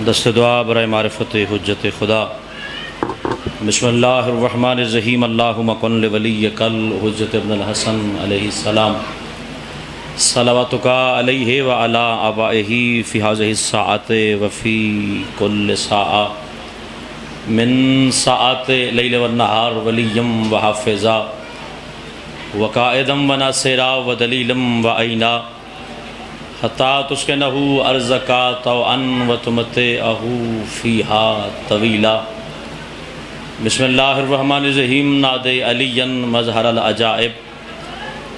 دست دعا برائے معرفت حجت خدا۔ بسم اللہ الرحمن الرحیم۔ اللہم کن لولیک الحجت ابن الحسن علیہ السلام صلواتک علیہ وعلی آبائہ فی ہذہ الساعۃ وفی کل ساعۃ من ساعات لیل والنہار ولیا وحافظا وقائدا وناصرا ودلیلا وعینا حتی تسکنہ ارضک طوعا وتمتعہ فیہا طویلا۔ بسم اللہ الرحمن الرحیم۔ نادی علی مظہر العجائب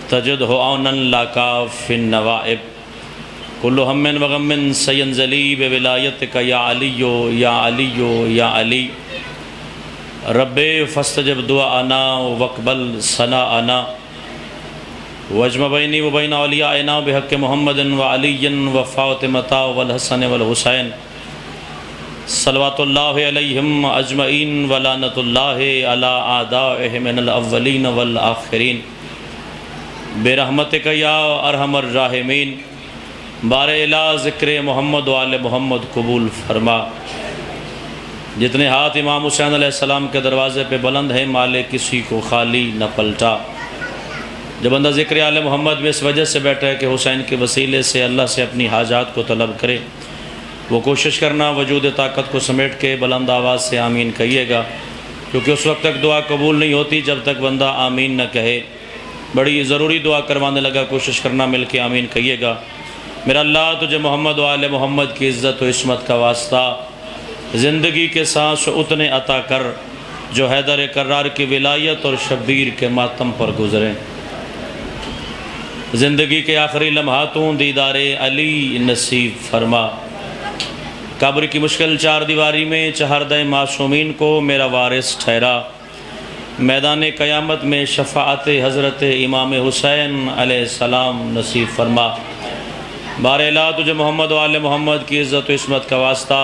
تجدہ عونا لک فی النوائب کل ہم وغم سینزلی بولایتک یا علی یا علی یا علی رب فاستجب دعاءنا واقبل ثناءنا واجمع بینی و بین اولیائنا بحق محمد وعلی وفاطمۃ والحسن والحسین صلوات اللہ علیہم اجمعین ولعنۃ اللہ علی اعدائہم من الاولین والآخرین برحمتک یا ارحم الراحمین۔ بار الہ ذکر محمد وآل محمد قبول فرما۔ جتنے ہاتھ امام حسین علیہ السلام کے دروازے پہ بلند ہیں مالے کسی کو خالی نہ پلٹا۔ جو بندہ ذکر آل محمد میں اس وجہ سے بیٹھا ہے کہ حسین کے وسیلے سے اللہ سے اپنی حاجات کو طلب کرے، وہ کوشش کرنا وجود طاقت کو سمیٹ کے بلند آواز سے آمین کہیے گا، کیونکہ اس وقت تک دعا قبول نہیں ہوتی جب تک بندہ آمین نہ کہے۔ بڑی ضروری دعا کروانے لگا، کوشش کرنا مل کے آمین کہیے گا۔ میرا اللہ تجھے محمد و آل محمد کی عزت و عصمت کا واسطہ زندگی کے سانس اتنے عطا کر جو حیدر کرار کی ولایت اور شبیر کے ماتم پر گزریں۔ زندگی کے آخری لمحاتوں دیدار علی نصیب فرما۔ قبر کی مشکل چار دیواری میں چہردہ معصومین کو میرا وارث ٹھہرا۔ میدان قیامت میں شفاعت حضرت امام حسین علیہ السلام نصیب فرما۔ بار الہ تجھے محمد و آل محمد کی عزت و عصمت کا واسطہ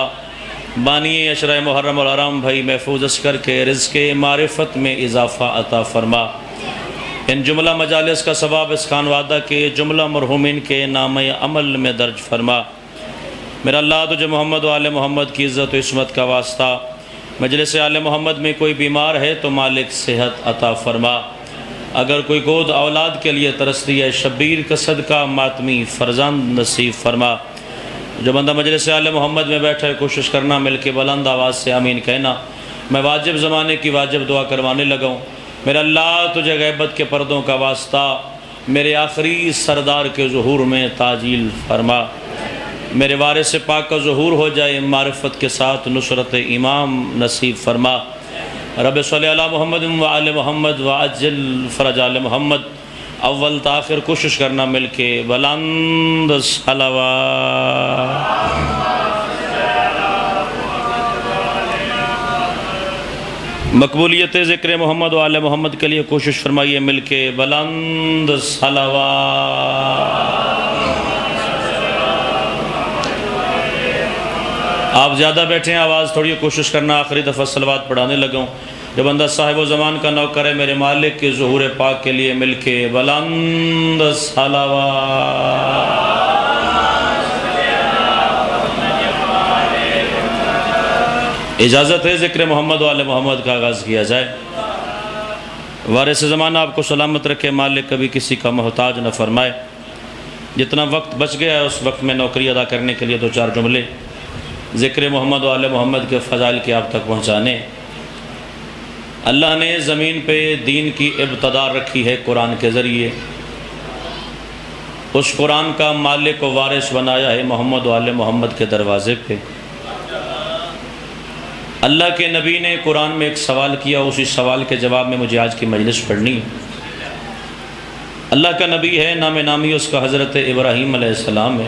بانی عشرہ محرم الحرام بھائی محفوظ اسکر کے رزق معرفت میں اضافہ عطا فرما۔ ان جملہ مجالس کا ثواب اس خان وعدہ کے جملہ مرحومین کے نام عمل میں درج فرما۔ میرا اللہ تجھے محمد و آل محمد کی عزت و عصمت کا واسطہ مجلس آل محمد میں کوئی بیمار ہے تو مالک صحت عطا فرما۔ اگر کوئی گود اولاد کے لیے ترستی ہے شبیر کا صدقہ ماتمی فرزند نصیب فرما۔ جو بندہ مجلس آل محمد میں بیٹھا ہے کوشش کرنا مل کے بلند آواز سے آمین کہنا۔ میں واجب زمانے کی واجب دعا کروانے لگا ہوں۔ میرا اللہ تجھے غیبت کے پردوں کا واسطہ میرے آخری سردار کے ظہور میں تعجیل فرما۔ میرے وارث پاک کا ظہور ہو جائے، معرفت کے ساتھ نصرت امام نصیب فرما۔ رب صلی علی محمد وآل محمد وعجل فرج آل محمد۔ اول تاخر کوشش کرنا مل کے بلند صلوات۔ مقبولیت ذکر محمد و آل محمد کے لیے کوشش فرمائیے مل کے بلند صلوات۔ آپ زیادہ بیٹھے ہیں، آواز تھوڑی کوشش کرنا، آخری دفعہ صلوات پڑھانے لگا ہوں۔ جو بندہ صاحب و زمان کا نوکر ہے میرے مالک کے ظہور پاک کے لیے مل کے بلند صلوات۔ اجازت ہے ذکر محمد و آل محمد کا آغاز کیا جائے۔ وارث زمانہ آپ کو سلامت رکھے، مالک کبھی کسی کا محتاج نہ فرمائے۔ جتنا وقت بچ گیا ہے اس وقت میں نوکری ادا کرنے کے لیے دو چار جملے ذکر محمد و آل محمد کے فضائل کے آپ تک پہنچانے۔ اللہ نے زمین پہ دین کی ابتدا رکھی ہے قرآن کے ذریعے۔ اس قرآن کا مالک و وارث بنایا ہے محمد و آل محمد کے دروازے پہ۔ اللہ کے نبی نے قرآن میں ایک سوال کیا، اسی سوال کے جواب میں مجھے آج کی مجلس پڑھنی۔ اللہ کا نبی ہے، نام نامی اس کا حضرت ابراہیم علیہ السلام ہے،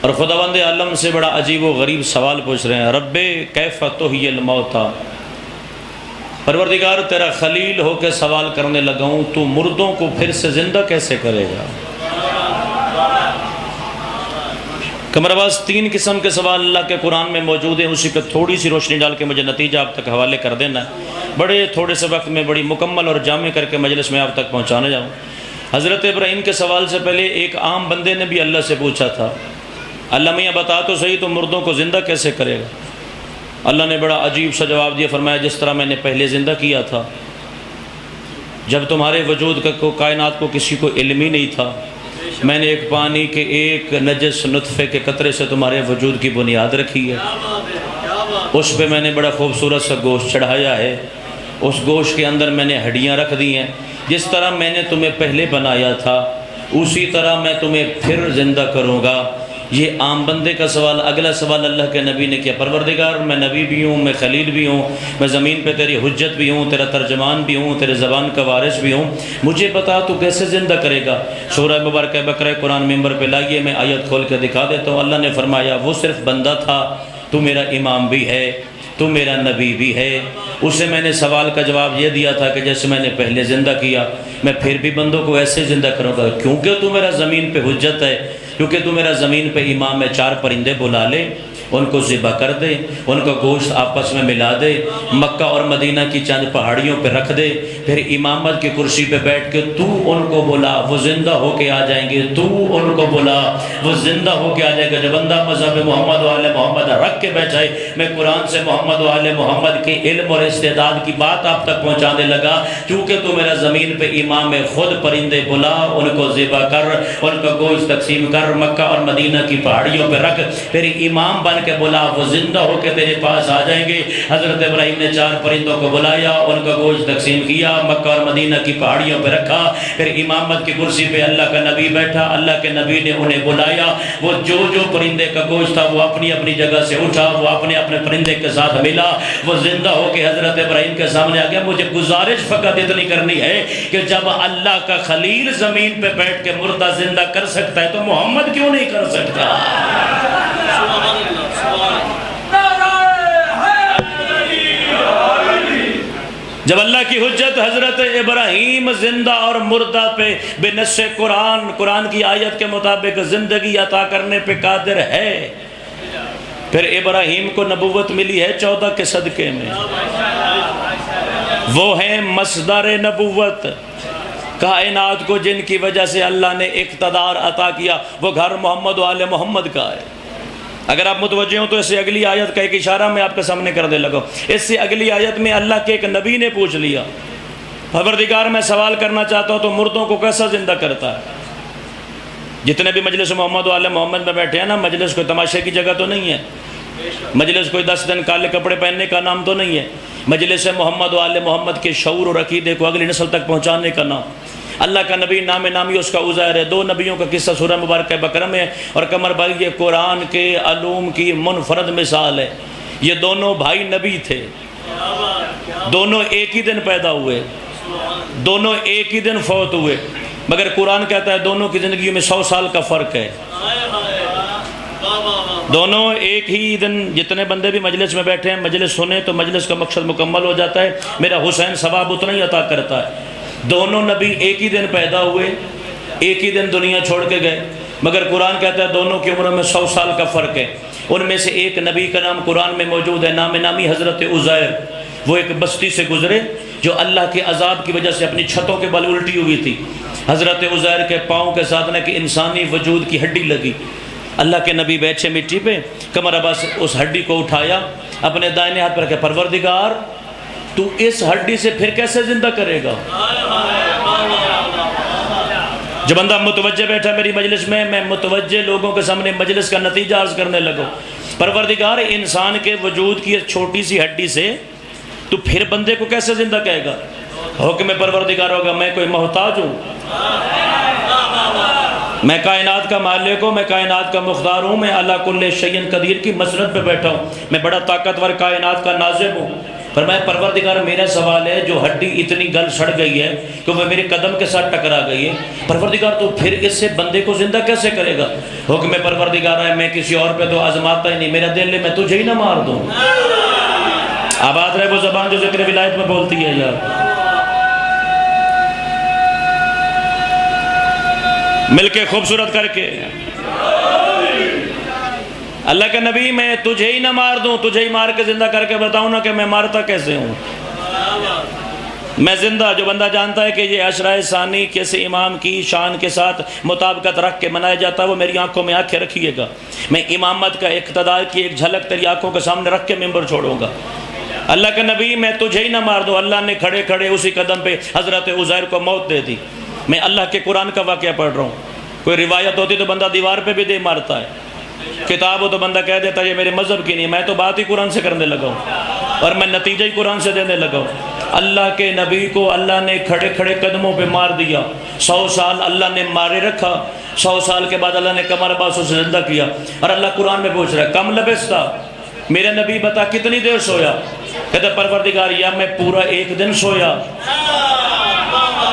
اور خداوند عالم سے بڑا عجیب و غریب سوال پوچھ رہے ہیں۔ رب کیف تحیی الموتیٰ، پروردگار تیرا خلیل ہو کے سوال کرنے لگا ہوں، تو مردوں کو پھر سے زندہ کیسے کرے گا؟ کمر آواز تین قسم کے سوال اللہ کے قرآن میں موجود ہیں، اسی پہ تھوڑی سی روشنی ڈال کے مجھے نتیجہ آپ تک حوالے کر دینا ہے۔ بڑے تھوڑے سے وقت میں بڑی مکمل اور جامع کر کے مجلس میں آپ تک پہنچانے جاؤں۔ حضرت ابراہیم کے سوال سے پہلے ایک عام بندے نے بھی اللہ سے پوچھا تھا، اللہ میاں بتا تو صحیح تو مردوں کو زندہ کیسے کرے گا؟ اللہ نے بڑا عجیب سا جواب دیا، فرمایا جس طرح میں نے پہلے زندہ کیا تھا، جب تمہارے وجود کا کائنات کو کسی کو علم ہی نہیں تھا، میں نے ایک پانی کے ایک نجس نطفے کے قطرے سے تمہارے وجود کی بنیاد رکھی ہے، اس پہ میں نے بڑا خوبصورت سا گوشت چڑھایا ہے، اس گوشت کے اندر میں نے ہڈیاں رکھ دی ہیں، جس طرح میں نے تمہیں پہلے بنایا تھا اسی طرح میں تمہیں پھر زندہ کروں گا۔ یہ عام بندے کا سوال۔ اگلا سوال اللہ کے نبی نے کیا، پروردگار میں نبی بھی ہوں، میں خلیل بھی ہوں، میں زمین پہ تیری حجت بھی ہوں، تیرا ترجمان بھی ہوں، تیرے زبان کا وارث بھی ہوں، مجھے بتا تو کیسے زندہ کرے گا؟ سورہ مبارکہ بقرہ قرآن ممبر پہ لائیے، میں آیت کھول کے دکھا دیتا ہوں۔ اللہ نے فرمایا وہ صرف بندہ تھا، تو میرا امام بھی ہے، تو میرا نبی بھی ہے۔ اسے میں نے سوال کا جواب یہ دیا تھا کہ جیسے میں نے پہلے زندہ کیا میں پھر بھی بندوں کو ایسے زندہ کروں گا، کیونکہ تو میرا زمین پہ حجت ہے، کیونکہ تو میرا زمین پہ امام ہے۔ 4 پرندے بلا لے، ان کو ذبح کر دے، ان کا گوشت آپس میں ملا دے، مکہ اور مدینہ کی چند پہاڑیوں پہ رکھ دے، پھر امامت کی کرسی پہ بیٹھ کے تو ان کو بلا، وہ زندہ ہو کے آ جائیں گے، تو ان کو بلا، وہ زندہ ہو کے آ جائے گا۔ جو بندہ مذہب محمد و آل محمد رکھ کے بیٹھائے، میں قرآن سے محمد و آل محمد کے علم اور استعداد کی بات آپ تک پہنچانے لگا، کیونکہ تو میرا زمین پہ امام ہے، خود پرندے بلا، ان کو ذبح کر، ان کا گوشت تقسیم کر، مکہ اور مدینہ کی پہاڑیوں پہ رکھ، پھر امام بن کے بلا، وہ زندہ ہو کے تیرے پاس آ جائیں گے۔ حضرت ابراہیم نے 4 پرندوں کو بلایا، ان کا گوشت تقسیم کیا، مکہ اور مدینہ کی پہاڑیوں پہ رکھا، پھر امامت کی کرسی پہ اللہ کا نبی بیٹھا، اللہ کے نبی نے انہیں بلایا، وہ جو پرندے کا گوشت تھا وہ اپنی اپنی جگہ سے اٹھا، وہ اپنے اپنے پرندے کے ساتھ ملا، وہ زندہ ہو کے حضرت ابراہیم کے سامنے آ گیا۔ مجھے گزارش فقط اتنی کرنی ہے کہ جب اللہ کا خلیل زمین پہ بیٹھ کے مردہ زندہ کر سکتا ہے تو محمد کیوں نہیں کر سکتا؟ جب اللہ کی حجت حضرت ابراہیم زندہ اور مردہ پہ بنص قرآن کی آیت کے مطابق زندگی عطا کرنے پہ قادر ہے، پھر ابراہیم کو نبوت ملی ہے 14 کے صدقے میں، وہ ہیں مصدر نبوت۔ کائنات کو جن کی وجہ سے اللہ نے اقتدار عطا کیا وہ گھر محمد و آل محمد کا ہے۔ اگر آپ متوجہ ہوں تو اس سے اگلی آیت کا ایک اشارہ میں آپ کے سامنے کر دے لگا۔ اس سے اگلی آیت میں اللہ کے ایک نبی نے پوچھ لیا، پروردگار میں سوال کرنا چاہتا ہوں تو مردوں کو کیسا زندہ کرتا ہے؟ جتنے بھی مجلس محمد و آل محمد میں بیٹھے ہیں نا، مجلس کوئی تماشے کی جگہ تو نہیں ہے، مجلس کوئی 10 دن کالے کپڑے پہننے کا نام تو نہیں ہے، مجلس محمد و آل محمد کے شعور اور عقیدے کو اگلی نسل تک پہنچانے کا نام۔ اللہ کا نبی نام نامی اس کا عزیر ہے۔ 2 نبیوں کا قصہ سورہ مبارکہ بقرہ میں، اور قمر بھائی یہ قرآن کے علوم کی منفرد مثال ہے۔ یہ دونوں بھائی نبی تھے، دونوں ایک ہی دن پیدا ہوئے، دونوں ایک ہی دن فوت ہوئے، مگر قرآن کہتا ہے دونوں کی زندگی میں 100 سال کا فرق ہے۔ دونوں ایک ہی دن، جتنے بندے بھی مجلس میں بیٹھے ہیں مجلس سنیں تو مجلس کا مقصد مکمل ہو جاتا ہے، میرا حسین ثواب اتنا ہی عطا کرتا ہے۔ دونوں نبی ایک ہی دن پیدا ہوئے، ایک ہی دن دنیا چھوڑ کے گئے، مگر قرآن کہتا ہے دونوں کی عمر میں 100 سال کا فرق ہے۔ ان میں سے ایک نبی کا نام قرآن میں موجود ہے، نام نامی حضرت عزیر۔ وہ ایک بستی سے گزرے جو اللہ کے عذاب کی وجہ سے اپنی چھتوں کے بل الٹی ہوئی تھی۔ حضرت عزیر کے پاؤں کے ساتھ نہ کہ انسانی وجود کی ہڈی لگی۔ اللہ کے نبی بیٹھے مٹی پہ، قمر عباس اس ہڈی کو اٹھایا، اپنے دائنے ہاتھ پر رکھے، پروردگار تو اس ہڈی سے پھر کیسے زندہ کرے گا؟ جو بندہ متوجہ بیٹھا میری مجلس میں متوجہ لوگوں کے سامنے مجلس کا نتیجہ عرض کرنے لگو، پروردگار انسان کے وجود کی ایک چھوٹی سی ہڈی سے تو پھر بندے کو کیسے زندہ کہے گا؟ حکم پروردگار ہوگا میں کوئی محتاج ہوں؟ میں کائنات کا مالک ہوں، میں کائنات کا مختار ہوں، میں اللہ کل شیء قدیر کی مسند پہ بیٹھا ہوں، میں بڑا طاقتور کائنات کا ناظم ہوں۔ فرمایا پروردگار میرا سوال ہے جو ہڈی اتنی گل سڑ گئی ہے کہ وہ میرے قدم کے ساتھ ٹکرا گئی ہے، پروردگار تو پھر اس سے بندے کو زندہ کیسے کرے گا؟ حکم پروردگار ہے میں کسی اور پہ تو آزماتا ہی نہیں، میرا دل ہے میں تجھے ہی نہ مار دوں۔ آباد رہے وہ زبان جو ذکر ولایت میں بولتی ہے یار۔ مل کے خوبصورت کر کے اللہ کے نبی میں تجھے ہی نہ مار دوں، تجھے ہی مار کے زندہ کر کے بتاؤں نا کہ میں مارتا کیسے ہوں۔ میں زندہ، جو بندہ جانتا ہے کہ یہ عشرہ ثانی کیسے امام کی شان کے ساتھ مطابقت رکھ کے منایا جاتا ہے، وہ میری آنکھوں میں آنکھیں رکھیے گا۔ میں امامت کا اقتدار کی ایک جھلک تیری آنکھوں کے سامنے رکھ کے ممبر چھوڑوں گا۔ اللہ کے نبی میں تجھے ہی نہ مار دو، اللہ نے کھڑے کھڑے اسی قدم پہ حضرت عزیر کو موت دے دی۔ میں اللہ کے قرآن کا واقعہ پڑھ رہا ہوں۔ کوئی روایت ہوتی تو بندہ دیوار پہ بھی دے مارتا ہے، کتاب ہو تو بندہ کہہ دیتا ہے یہ میرے مذہب کی نہیں، میں تو بات ہی قرآن سے کرنے لگا ہوں اور میں نتیجہ ہی قرآن سے دینے لگا ہوں۔ اللہ کے نبی کو اللہ نے کھڑے کھڑے قدموں پہ مار دیا، 100 سال اللہ نے مارے رکھا، 100 سال کے بعد اللہ نے کمر عباس سے زندہ کیا، اور اللہ قرآن میں پوچھ رہا ہے کم لبثتا، میرے نبی بتا کتنی دیر سویا؟ کہتے پروردگار یا میں پورا ایک دن سویا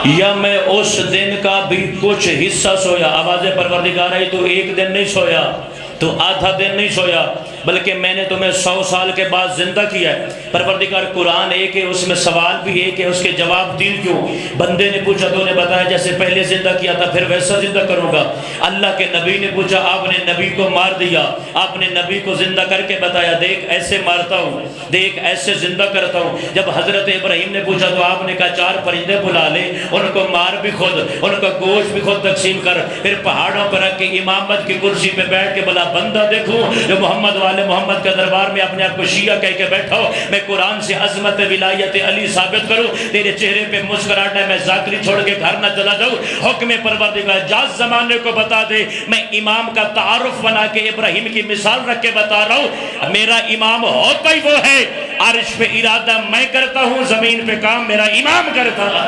یا میں اس دن کا بھی کچھ حصہ سویا۔ آواز پروردگار ہے تو ایک دن نہیں سویا، تو آدھا دن نہیں سویا، بلکہ میں نے تمہیں 100 سال کے بعد زندہ کیا ہے۔ پروردگار قرآن ایک ہے، اس میں سوال بھی ایک ہے، اس کے جواب دین کیوں؟ بندے نے پوچھا تو نے بتایا جیسے پہلے زندہ کیا تھا پھر ویسا زندہ کروں گا۔ اللہ کے نبی نے پوچھا، آپ نے نبی کو مار دیا، آپ نے نبی کو زندہ کر کے بتایا دیکھ ایسے مارتا ہوں، دیکھ ایسے زندہ کرتا ہوں۔ جب حضرت ابراہیم نے پوچھا تو آپ نے کہا 4 پرندے بلا لے، ان کو مار بھی خود، ان کا گوشت بھی خود تقسیم کر، پھر پہاڑوں پر رکھ کے امامت کی کرسی پہ بیٹھ کے بلا بندہ دیکھو جو محمد والے محمد کا دربار میں اپنے آپ کو شیعہ کہہ کے بیٹھا ہو، میں قرآن سے عظمت ولایت علی ثابت کروں، تیرے چہرے پہ مسکراہٹ ہے، میں ذاکری چھوڑ کے گھر نہ چلا جاؤں۔ حکم پروردگار جاز زمانے کو بتا دے، میں امام کا تعارف بنا کے ابراہیم کی مثال رکھ کے بتا رہا ہوں، میرا امام ہوتا ہی وہ ہے، عرش پہ ارادہ میں کرتا ہوں، زمین پہ کام میرا امام کرتا ہے۔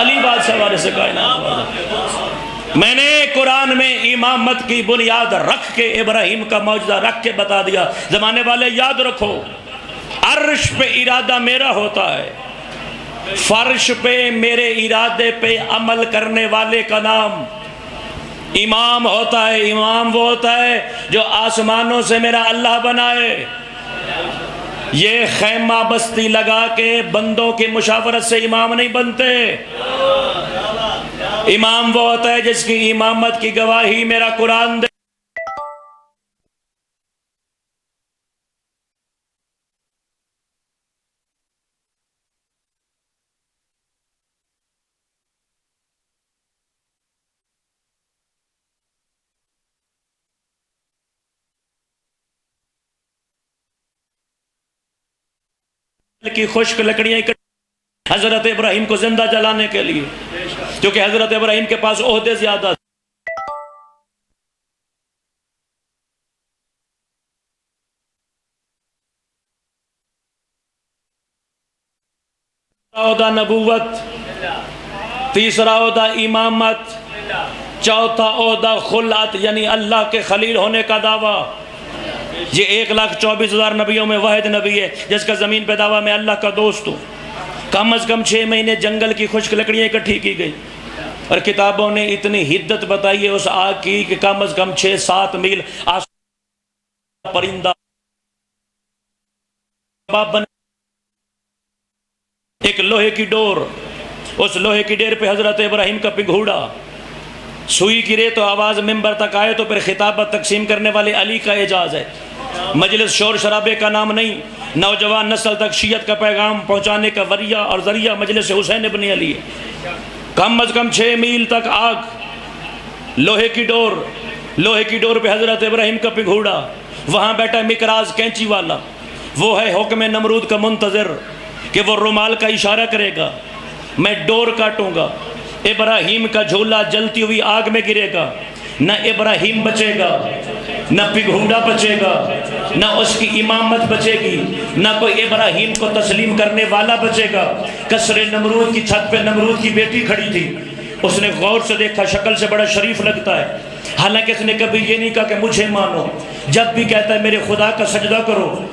علی بادشاہ والے سے کائنات، میں نے قرآن میں امامت کی بنیاد رکھ کے ابراہیم کا معجزہ رکھ کے بتا دیا۔ زمانے والے یاد رکھو، عرش پہ ارادہ میرا ہوتا ہے، فرش پہ میرے ارادے پہ عمل کرنے والے کا نام امام ہوتا ہے۔ امام وہ ہوتا ہے جو آسمانوں سے میرا اللہ بنائے، یہ خیمہ بستی لگا کے بندوں کی مشاورت سے امام نہیں بنتے۔ امام وہ ہوتا ہے جس کی امامت کی گواہی میرا قرآن دے۔ کی خشک لکڑیاں حضرت ابراہیم کو زندہ جلانے کے لیے، کیونکہ حضرت ابراہیم کے پاس عہدے زیادہ۔ عہدہ نبوت، تیسرا عہدہ امامت، چوتھا عہدہ خلعت یعنی اللہ کے خلیل ہونے کا دعویٰ۔ یہ 1,24,000 نبیوں میں واحد نبی ہے جس کا زمین پہ دعویٰ میں اللہ کا دوست ہوں۔ کم از کم 6 مہینے جنگل کی خشک لکڑیاں اکٹھی کی گئی، اور کتابوں نے اتنی حدت بتائی ہے اس آگ کی کہ کم از کم 6-7 میل پرندہ ایک لوہے کی ڈور، اس لوہے کی ڈیر پہ حضرت ابراہیم کا پنگھوڑا، سوئی گرے تو آواز ممبر تک آئے تو پھر خطابت تقسیم کرنے والے علی کا اعجاز ہے۔ مجلس شور شرابے کا نام نہیں، نوجوان نسل تک شیعت کا پیغام پہنچانے کا ذریعہ اور ذریعہ مجلس حسین ابن علی ہے۔ کم از کم 6 میل تک آگ، لوہے کی ڈور پہ حضرت ابراہیم کا پنگھوڑا، وہاں بیٹھا مکراز کینچی والا، وہ ہے حکم نمرود کا منتظر کہ وہ رومال کا اشارہ کرے گا، میں ڈور کاٹوں گا، ابراہیم کا جھولا جلتی ہوئی آگ میں گرے گا، نہ ابراہیم بچے گا، نہ پنگھوڑا بچے گا، نہ اس کی امامت بچے گی، نہ کوئی ابراہیم کو تسلیم کرنے والا بچے گا۔ قصر نمرود کی چھت پہ نمرود کی بیٹی کھڑی تھی، اس نے غور سے دیکھا، شکل سے بڑا شریف لگتا ہے، حالانکہ اس نے کبھی یہ نہیں کہا کہ مجھے مانو، جب بھی کہتا ہے میرے خدا کا سجدہ کرو،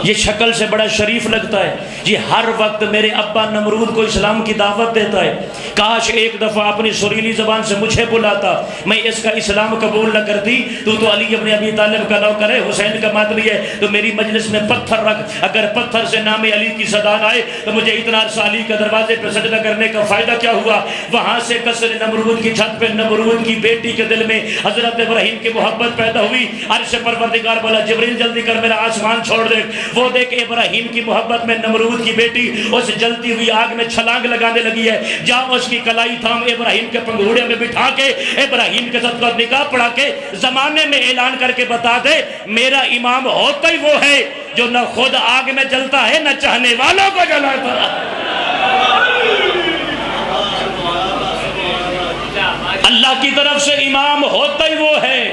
یہ شکل سے بڑا شریف لگتا ہے، یہ ہر وقت میرے ابا نمرود کو اسلام کی دعوت دیتا ہے، کاش ایک دفعہ اپنی سریلی زبان سے مجھے بلاتا، میں اس کا اسلام قبول نہ کرتی۔ تو علی ابن ابی طالب کا نوکر ہے، حسین کا ماتمی ہے، تو میری مجلس میں پتھر رکھ، اگر پتھر سے نام علی کی صدا آئے تو مجھے اتنا عرصہ علی کے دروازے پہ سجدہ کرنے کا فائدہ کیا ہوا۔ وہاں سے قصر نمرود کی چھت پہ نمرود کی بیٹی کے دل میں حضرت ابراہیم کی محبت پیدا ہوئی، عرش پروردگار بولا جبریل جلدی کر میرا آسمان چھوڑ دے، وہ دیکھ ابراہیم کی محبت میں نمرود کی بیٹی اس جلتی ہوئی آگ میں چھلانگ لگانے لگی ہے، جا اس کی کلائی تھام ابراہیم کے پنگھوڑے میں بٹھا کے ابراہیم کے ساتھ نکاح پڑھا کے زمانے میں اعلان کر کے بتا دے میرا امام ہوتا ہی وہ ہے جو نہ خود آگ میں جلتا ہے نہ چاہنے والوں کو جلاتا ہے۔ اللہ کی طرف سے امام ہوتا ہی وہ ہے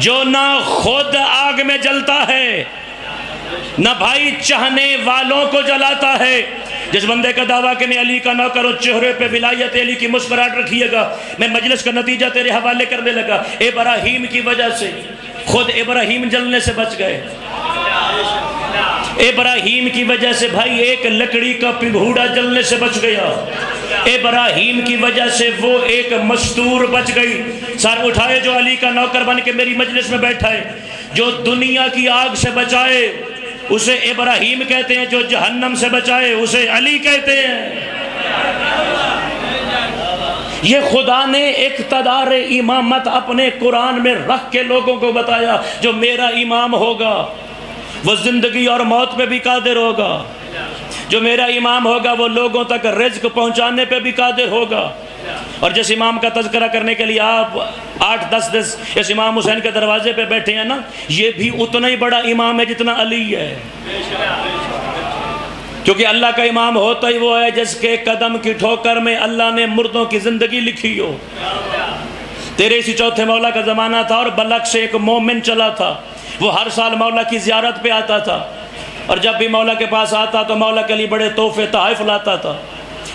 جو نہ خود آگ میں جلتا ہے نہ بھائی چاہنے والوں کو جلاتا ہے۔ جس بندے کا دعویٰ کہ میں علی کا نوکر ہوں، چہرے پہ ولایت علی کی مسکراہٹ رکھیے گا، میں مجلس کا نتیجہ تیرے حوالے کرنے لگا۔ ابراہیم کی وجہ سے خود ابراہیم جلنے سے بچ گئے، ابراہیم کی وجہ سے بھائی ایک لکڑی کا پنگھوڑا جلنے سے بچ گیا، ابراہیم کی وجہ سے وہ ایک مستور بچ گئی۔ سر اٹھائے جو علی کا نوکر بن کے میری مجلس میں بیٹھا ہے، جو دنیا کی آگ سے بچائے اسے ابراہیم کہتے ہیں، جو جہنم سے بچائے اسے علی کہتے ہیں۔ یہ خدا نے اقتدار امامت اپنے قرآن میں رکھ کے لوگوں کو بتایا، جو میرا امام ہوگا وہ زندگی اور موت پہ بھی قادر ہوگا، جو میرا امام ہوگا وہ لوگوں تک رزق پہنچانے پہ بھی قادر ہوگا۔ اور جس امام کا تذکرہ کرنے کے لیے آپ 8-10 دن اس امام حسین کے دروازے پہ بیٹھے ہیں نا، یہ بھی اتنا ہی بڑا امام ہے جتنا علی ہے، کیونکہ اللہ کا امام ہوتا ہی وہ ہے جس کے قدم کی ٹھوکر میں اللہ نے مردوں کی زندگی لکھی ہو۔ تیرے اسی چوتھے مولا کا زمانہ تھا اور بلک سے ایک مومن چلا تھا، وہ ہر سال مولا کی زیارت پہ آتا تھا، اور جب بھی مولا کے پاس آتا تو مولا کے لیے بڑے تحفے تحائف لاتا تھا۔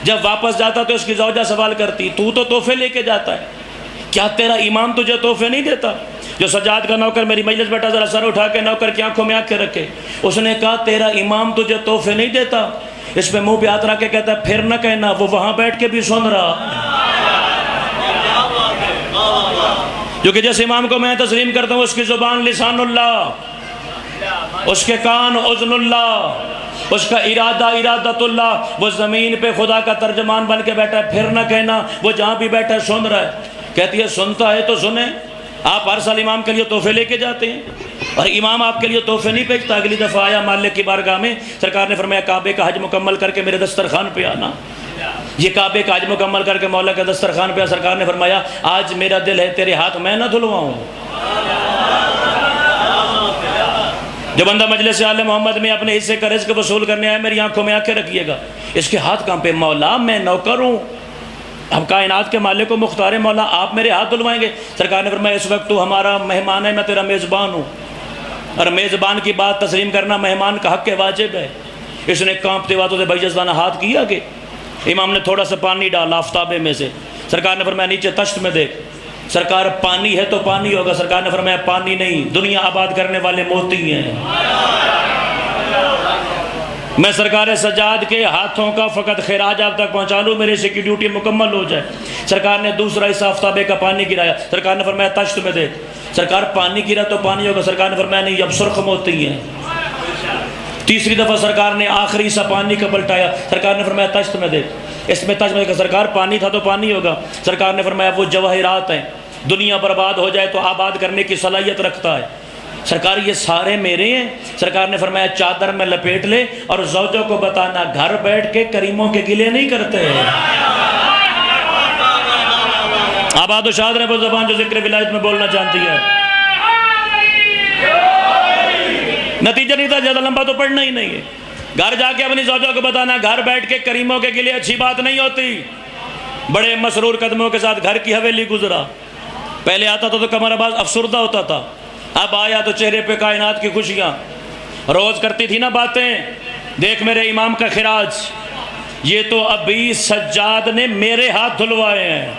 جب واپس جاتا تو اس کی زوجہ سوال کرتی، تو تحفے لے کے جاتا ہے، کیا تیرا امام تجھے تحفے نہیں دیتا؟ جو سجاد کا نوکر میری مجلس بیٹھا، ذرا سر اٹھا کے نوکر کی آنکھوں میں آنکھیں رکھے، اس نے کہا تیرا امام تجھے تحفے نہیں دیتا؟ اس پہ منہ پہ ہاتھ رکھ کے کہتا ہے پھر نہ کہنا، وہ وہاں بیٹھ کے بھی سن رہا، کیونکہ جس امام کو میں تسلیم کرتا ہوں اس کی زبان لسان اللہ، اس کے کان اذن اللہ، اس کا ارادہ ارادت اللہ، وہ زمین پہ خدا کا ترجمان بن کے بیٹھا ہے، پھر نہ کہنا، وہ جہاں بھی بیٹھا ہے سن رہا ہے۔ کہتی ہے سنتا ہے تو سنیں، آپ ہر سال امام کے لیے تحفے لے کے جاتے ہیں اور امام آپ کے لیے تحفے نہیں بھیجتا۔ اگلی دفعہ آیا مالک کی بارگاہ میں، سرکار نے فرمایا کعبے کا حج مکمل کر کے میرے دسترخوان پہ آنا۔ یہ کعبے کا حج مکمل کر کے مولا کے دسترخوان پہ، سرکار نے فرمایا آج میرا دل ہے تیرے ہاتھ میں نہ دھلواؤں۔ جو بندہ مجلس آل محمد میں اپنے حصے کا رزق وصول کرنے آئے، میری آنکھوں میں آنکھیں رکھیے گا، اس کے ہاتھ کہاں پہ؟ مولا میں نوکر ہوں، اب کائنات کے مالک و مختار مولا آپ میرے ہاتھ دھلوائیں گے؟ سرکار نے فرمایا اس وقت تو ہمارا مہمان ہے، میں تیرا میزبان ہوں، اور میزبان کی بات تسلیم کرنا مہمان کا حق واجب ہے۔ اس نے کانپتے ہاتھوں سے بھائی ہاتھ کیا کہ امام نے تھوڑا سا پانی ڈالا آفتابے میں سے، سرکار نے فرمایا نیچے تشت میں دیکھ، سرکار پانی ہے تو پانی ہوگا، سرکار نے فرمایا پانی نہیں، دنیا آباد کرنے والے موتی ہیں۔ میں سرکار سجاد کے ہاتھوں کا فقط خراج آپ تک پہنچا لوں، میرے سے کی ڈیوٹی مکمل ہو جائے۔ سرکار نے دوسرا حصہ آفتابے کا پانی گرایا، سرکار نے فرمایا تشت میں دیکھ، سرکار پانی گرا تو پانی ہوگا، سرکار نے فرمایا نہیں اب سرخ موتی ہیں۔ تیسری دفعہ سرکار نے آخری حصہ پانی کا پلٹایا، سرکار نے فرمایا تشت میں دیکھ، اس میں تشت میں دیکھا، سرکار پانی تھا تو پانی ہوگا، سرکار نے فرمایا وہ جواہرات ہیں، دنیا برباد ہو جائے تو آباد کرنے کی صلاحیت رکھتا ہے، سرکار یہ سارے میرے ہیں۔ سرکار نے فرمایا چادر میں لپیٹ لے اور زوجوں کو بتانا گھر بیٹھ کے کریموں کے گلے نہیں کرتے۔ آباد و شاد رہے وہ زبان جو ذکر ولایت میں بولنا چاہتی ہے۔ نتیجہ نہیں تھا، زیادہ لمبا تو پڑھنا ہی نہیں ہے، گھر جا کے اپنی زوجوں کو بتانا گھر بیٹھ کے کریموں کے گلے اچھی بات نہیں ہوتی۔ بڑے مسرور قدموں کے ساتھ گھر کی حویلی گزرا، پہلے آتا تھا تو کمر آباد افسردہ ہوتا تھا، اب آیا تو چہرے پہ کائنات کی خوشیاں، روز کرتی تھی نا باتیں، دیکھ میرے امام کا خراج، یہ تو ابھی سجاد نے میرے ہاتھ دھلوائے ہیں،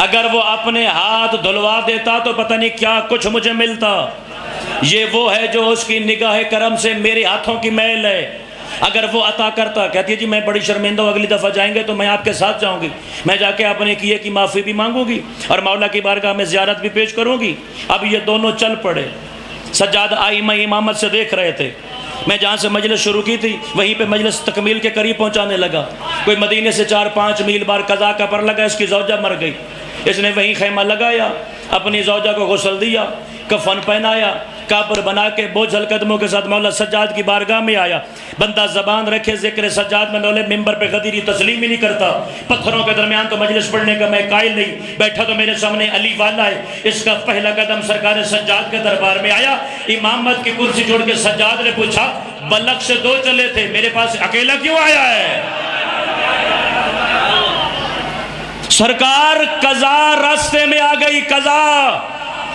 اگر وہ اپنے ہاتھ دھلوا دیتا تو پتہ نہیں کیا کچھ مجھے ملتا۔ یہ وہ ہے جو اس کی نگاہ کرم سے میرے ہاتھوں کی میل ہے، اگر وہ عطا کرتا، کہتی ہے جی میں بڑی شرمندہ ہوں، اگلی دفعہ جائیں گے تو میں آپ کے ساتھ جاؤں گی، میں جا کے اپنے کیے کی معافی بھی مانگوں گی اور مولا کی بارگاہ میں زیارت بھی پیش کروں گی۔ اب یہ دونوں چل پڑے، سجاد آئمہ امامت سے دیکھ رہے تھے، میں جہاں سے مجلس شروع کی تھی وہیں پہ مجلس تکمیل کے قریب پہنچانے لگا، کوئی مدینے سے 4-5 میل بار قضا کا پر لگا، اس کی زوجہ مر گئی، اس نے وہیں خیمہ لگایا، اپنی زوجہ کو غسل دیا، کفن پہنایا قبر بنا کے بوجھل قدموں کے ساتھ مولا سجاد کی بارگاہ میں آیا. بندہ زبان رکھے ذکر سجاد میں نولے ممبر پہ غدیری تسلیم ہی نہیں کرتا. پتھروں کے درمیان تو مجلس پڑھنے کا میں قائل نہیں. بیٹھا تو میرے سامنے علی والا ہے. اس کا پہلا قدم سرکار سجاد کے دربار میں آیا. امامت کی کرسی چھوڑ کے سجاد نے پوچھا بلک سے 2 چلے تھے, میرے پاس اکیلا کیوں آیا ہے؟ سرکار قضا راستے میں آ گئی. قضا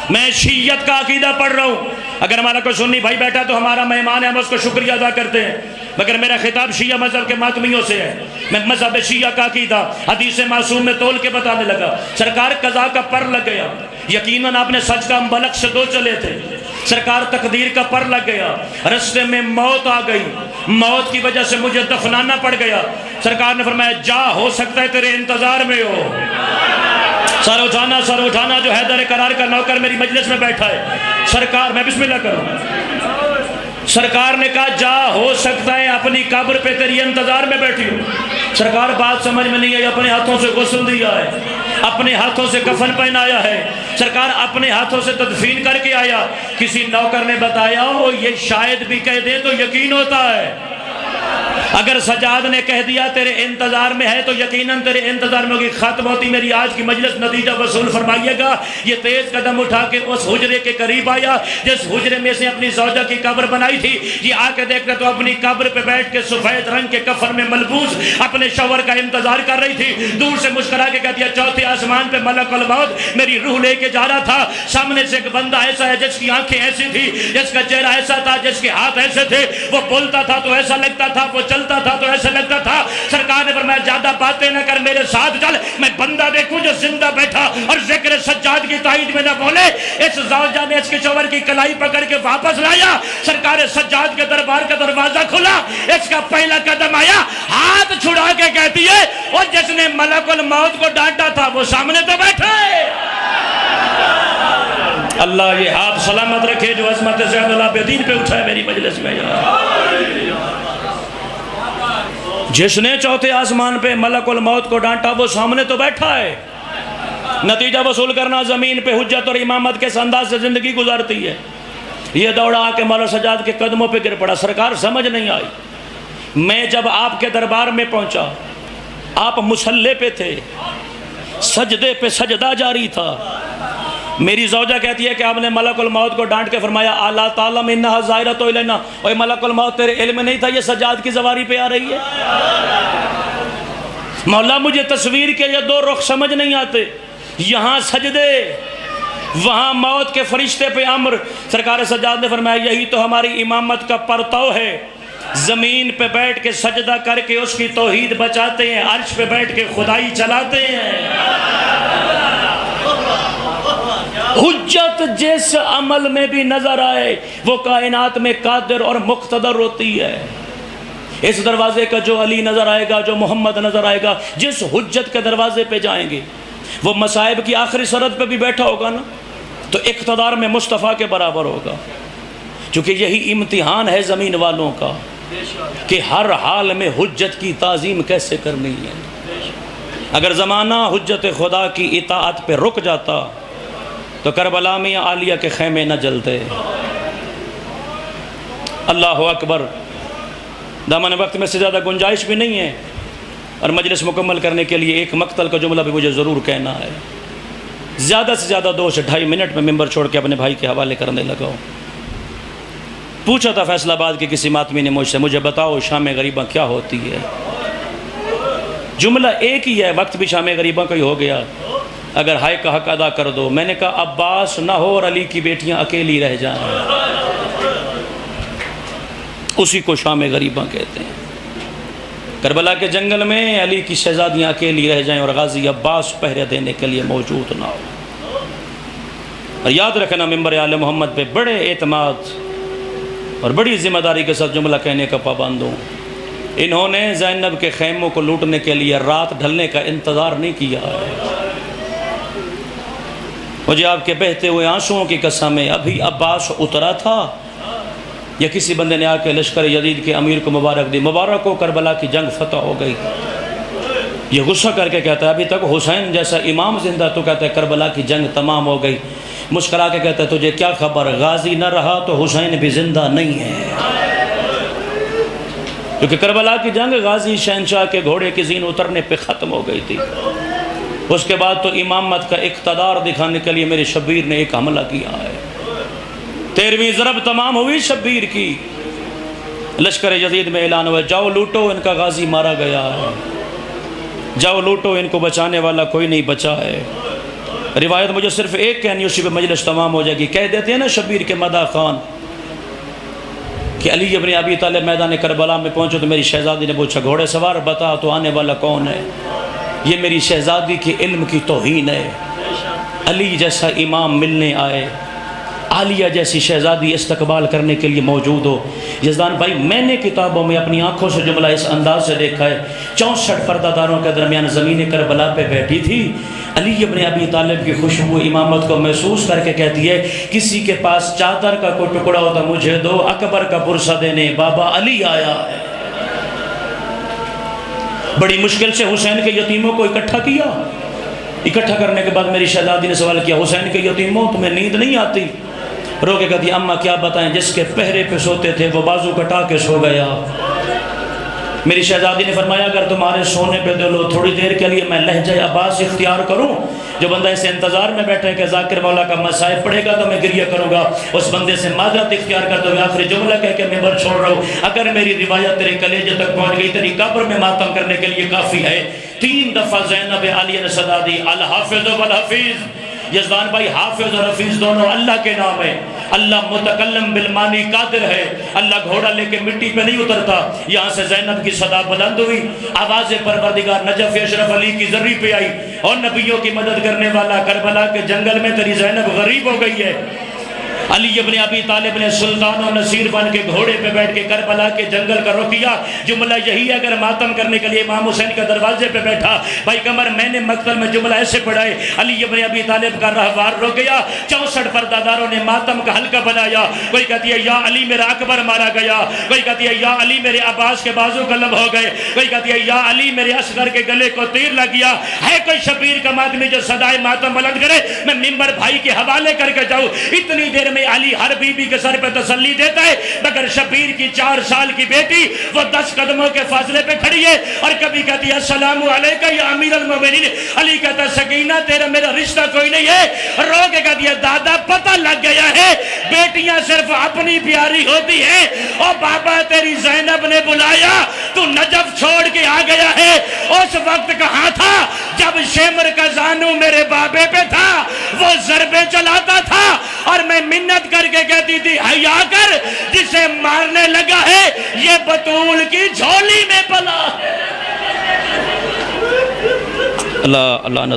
میں شیعت کا عقیدہ پڑھ رہا ہوں. اگر ہمارا کوئی سنی بھائی بیٹھا تو ہمارا مہمان ہے, ہم اس کو شکریہ ادا کرتے ہیں, مگر میرا خطاب شیعہ مذہب کے ماتمیوں سے ہے. میں مذہب شیعہ کا عقیدہ حدیث معصوم میں تول کے بتانے لگا. سرکار قضا کا پر لگ گیا. یقیناً آپ نے سچ کا بلک سے 2 چلے تھے. سرکار تقدیر کا پر لگ گیا. رستے میں موت آ گئی. موت کی وجہ سے مجھے دفنانا پڑ گیا. سرکار نے فرمایا جا, ہو سکتا ہے تیرے انتظار میں ہو. سر اٹھانا جو حیدر قرار کا نوکر میری مجلس میں بیٹھا ہے. سرکار, میں بسم اللہ کروں. سرکار نے کہا جا, ہو سکتا ہے اپنی قبر پہ تیری انتظار میں بیٹھی ہوں. سرکار بات سمجھ میں نہیں آئی. اپنے ہاتھوں سے غسل دیا ہے, اپنے ہاتھوں سے کفن پہنایا ہے. سرکار اپنے ہاتھوں سے تدفین کر کے آیا. کسی نوکر نے بتایا وہ یہ شاید بھی کہہ دے تو یقین ہوتا ہے. اگر سجاد نے کہہ دیا تیرے انتظار میں ہے تو یقیناً تیرے انتظار میں ہوگی. ختم ہوتی میری آج کی مجلس, نتیجہ وصول فرمائیے گا. یہ تیز قدم اٹھا کے اس حجرے کے قریب آیا جس حجرے میں سے اپنی زوجہ کی قبر بنائی تھی. یہ آ کے دیکھتا تو اپنی قبر پہ بیٹھ کے سفید رنگ کے کفن میں ملبوس اپنے شوہر کا انتظار کر رہی تھی. دور سے مسکرا کے کہتی ہے چوتھے آسمان پہ ملک الموت میری روح لے کے جا رہا تھا. سامنے سے ایک بندہ ایسا ہے جس کی آنکھیں ایسی تھی, جس کا چہرہ ایسا تھا, جس کے ہاتھ ایسے تھے. وہ بولتا تھا تو ایسا لگتا تھا, وہ چلتا تھا تو ایسا لگتا تھا. سرکار نے فرمایا زیادہ باتیں نہ کر, میرے ساتھ چل. میں بندہ دیکھوں جو زندہ بیٹھا اور ذکر سجاد کی تائید میں نہ بولے. اس زوجہ نے اس کے شوہر کی کلائی پکڑ کے واپس لایا. سرکار سجاد کے دربار کا دروازہ کھلا. اس کا پہلا قدم آیا, ہاتھ چھڑا کے کہتی ہے اور جس نے ملک الموت کو ڈانٹا تھا وہ سامنے تو بیٹھا ہے. اللہ یہ ہاتھ سلامت رکھے جو عظمت زین العابدین پہ اٹھا ہے میری مجلس میں. جس نے چوتھے آسمان پہ ملک الموت کو ڈانٹا وہ سامنے تو بیٹھا ہے. نتیجہ وصول کرنا زمین پہ حجت اور امامت کے انداز سے زندگی گزارتی ہے. یہ دوڑا آ کے مولا سجاد کے قدموں پہ گر پڑا. سرکار سمجھ نہیں آئی. میں جب آپ کے دربار میں پہنچا آپ مصلی پہ تھے, سجدے پہ سجدہ جاری تھا. میری زوجہ کہتی ہے کہ آپ نے ملک الموت کو ڈانٹ کے فرمایا الا تعلم انہا ظاہرۃ الینا, اوے ملک الموت تیرے علم نہیں تھا یہ سجاد کی زواری پہ آ رہی ہے؟ مولا مجھے تصویر کے یہ 2 رخ سمجھ نہیں آتے. یہاں سجدے, وہاں موت کے فرشتے پہ امر. سرکار سجاد نے فرمایا یہی تو ہماری امامت کا پرتو ہے. زمین پہ بیٹھ کے سجدہ کر کے اس کی توحید بچاتے ہیں, عرش پہ بیٹھ کے خدائی چلاتے ہیں. حجت جس عمل میں بھی نظر آئے وہ کائنات میں قادر اور مقتدر ہوتی ہے. اس دروازے کا جو علی نظر آئے گا, جو محمد نظر آئے گا, جس حجت کے دروازے پہ جائیں گے وہ مصائب کی آخری سرحد پہ بھی بیٹھا ہوگا نا تو اقتدار میں مصطفیٰ کے برابر ہوگا. چونکہ یہی امتحان ہے زمین والوں کا کہ ہر حال میں حجت کی تعظیم کیسے کرنی ہے. اگر زمانہ حجت خدا کی اطاعت پہ رک جاتا تو کربلا میں عالیہ کے خیمے نہ جلتے. اللہ اکبر. دامن وقت میں سے زیادہ گنجائش بھی نہیں ہے اور مجلس مکمل کرنے کے لیے ایک مقتل کا جملہ بھی مجھے ضرور کہنا ہے. زیادہ سے زیادہ 2 سے 2.5 منٹ میں ممبر چھوڑ کے اپنے بھائی کے حوالے کرنے لگا ہوں. پوچھا تھا فیصل آباد کے کسی ماتمی نے مجھ سے, مجھے بتاؤ شام غریباں کیا ہوتی ہے؟ جملہ ایک ہی ہے, وقت بھی شام غریباں کا ہی ہو گیا. اگر ہائے کا حق ادا کر دو. میں نے کہا عباس نہ ہو اور علی کی بیٹیاں اکیلی رہ جائیں, اسی کو شام غریباں کہتے ہیں. کربلا کے جنگل میں علی کی شہزادیاں اکیلی رہ جائیں اور غازی عباس پہرے دینے کے لیے موجود نہ ہو. اور یاد رکھنا ممبر آل محمد پہ بڑے اعتماد اور بڑی ذمہ داری کے ساتھ جملہ کہنے کا پابند ہوں. انہوں نے زینب کے خیموں کو لوٹنے کے لیے رات ڈھلنے کا انتظار نہیں کیا ہے. مجھے آپ کے بہتے ہوئے آنسوؤں کی قسم ہے, ابھی عباس اترا تھا یا کسی بندے نے آ کے لشکر یزید کے امیر کو مبارک دی, مبارک ہو کربلا کی جنگ فتح ہو گئی. یہ غصہ کر کے کہتا ہے ابھی تک حسین جیسا امام زندہ, تو کہتا ہے کربلا کی جنگ تمام ہو گئی. مسکرا کے کہتا ہے تجھے کیا خبر، غازی نہ رہا تو حسین بھی زندہ نہیں ہے. کیونکہ کربلا کی جنگ غازی شہنشاہ کے گھوڑے کی زین اترنے پہ ختم ہو گئی تھی. اس کے بعد تو امامت کا اقتدار دکھانے کے لیے میرے شبیر نے ایک حملہ کیا ہے. 13ویں ضرب تمام ہوئی شبیر کی، لشکر یزید میں اعلان ہوا جاؤ لوٹو ان کا غازی مارا گیا ہے، جاؤ لوٹو ان کو بچانے والا کوئی نہیں بچا ہے. روایت مجھے صرف ایک کہنی اسی پہ مجلس تمام ہو جائے گی. کہہ دیتے ہیں نا شبیر کے مداح خان کہ علی ابن ابی طالب میدان کربلا میں پہنچو تو میری شہزادی نے پوچھا گھوڑے سوار بتا تو آنے والا کون ہے. یہ میری شہزادی کے علم کی توہین ہے. علی جیسا امام ملنے آئے، عالیہ جیسی شہزادی استقبال کرنے کے لیے موجود ہو. یزدان بھائی میں نے کتابوں میں اپنی آنکھوں سے جملہ اس انداز سے دیکھا ہے، 64 پردہ داروں کے درمیان زمین کربلا پہ بیٹھی تھی، علی ابن ابی طالب کی خوشبو امامت کو محسوس کر کے کہتی ہے کسی کے پاس چادر کا کوئی ٹکڑا ہوتا مجھے دو، اکبر کا پرسہ دینے بابا علی آیا ہے. بڑی مشکل سے حسین کے یتیموں کو اکٹھا کیا. اکٹھا کرنے کے بعد میری شہزادی نے سوال کیا حسین کے یتیموں تمہیں نیند نہیں آتی؟ رو کے کہتی اماں کیا بتائیں، جس کے پہرے پہ سوتے تھے وہ بازو کٹا کے سو گیا. میری شہزادی نے فرمایا اگر تمہارے سونے پہ دل ہو تھوڑی دیر کے لیے میں لہجہ عباس اختیار کروں. جو بندہ اسے انتظار میں بیٹھے کہ ذاکر مولا کا مصائب پڑھے گا تو میں گریہ کروں گا، اس بندے سے معذرت اختیار کرتے ہوئے آخری جملہ کہہ کے ممبر چھوڑ رہا ہوں. اگر میری روایت تیرے کلیجے تک پہنچ گئی تیری قبر میں ماتم کرنے کے لیے کافی ہے. 3 دفعہ زینب عالیہ نے صدا دی الحافظ والحفیظ. یزدان بھائی حافظ اور حفیظ دونوں اللہ کے نام ہے. اللہ متکلم بالمانی قادر ہے. اللہ گھوڑا لے کے مٹی پہ نہیں اترتا. یہاں سے زینب کی صدا بلند ہوئی، آواز پروردگار نجف اشرف علی کی ذری پہ آئی اور نبیوں کی مدد کرنے والا کربلا کے جنگل میں تیری زینب غریب ہو گئی ہے. علی ابن ابی طالب نے سلطان و نصیر بن کے گھوڑے پہ بیٹھ کے کربلا کے جنگل کا رخ کیا. جملہ یہی ہے اگر ماتم کرنے کے لیے امام حسین کا دروازے پہ بیٹھا بھائی کمر میں نے مقتل میں جملہ ایسے پڑھائے علی ابن ابی طالب کا رہوار رک گیا. 64 پردہ داروں نے ماتم کا حلقہ بنایا. کوئی کہتی ہے یا علی میرا اکبر مارا گیا، کوئی کہتی ہے یا علی میرے عباس کے بازو قلم ہو گئے، کوئی کہتی ہے یا علی میرے اصغر کے گلے کو تیر لگ گیا. ہے کوئی شبیر کا ماتمی جو صدائے ماتم بلند کرے؟ میں ممبر بھائی کے حوالے کر کے جاؤں. اتنی دیر میں علی ہر بی بی کے سر پہ تسلی دیتا ہے، مگر شبیر کی 4 سال کی بیٹی وہ 10 قدموں کے فاصلے پہ کھڑی ہے اور کبھی کہتی ہے السلام علیکہ یا امیر المومنین. علی کہتا ہے سکینہ تیرا میرا رشتہ کوئی نہیں ہے. رو کے کہتی ہے دادا پتہ لگ گیا ہے بیٹیاں صرف اپنی پیاری ہوتی ہیں. اور بابا تیری زینب نے بلایا تو نجف چھوڑ کے آ گیا ہے. اس وقت کہاں تھا جب شمر کا زانو میرے بابے پہ تھا، وہ ضربے چلاتا تھا اور میں منت کر کے کہتی تھی حیا کر، جسے مارنے لگا ہے یہ بطول کی جھولی میں پلا ہے. اللہ اللہ نہ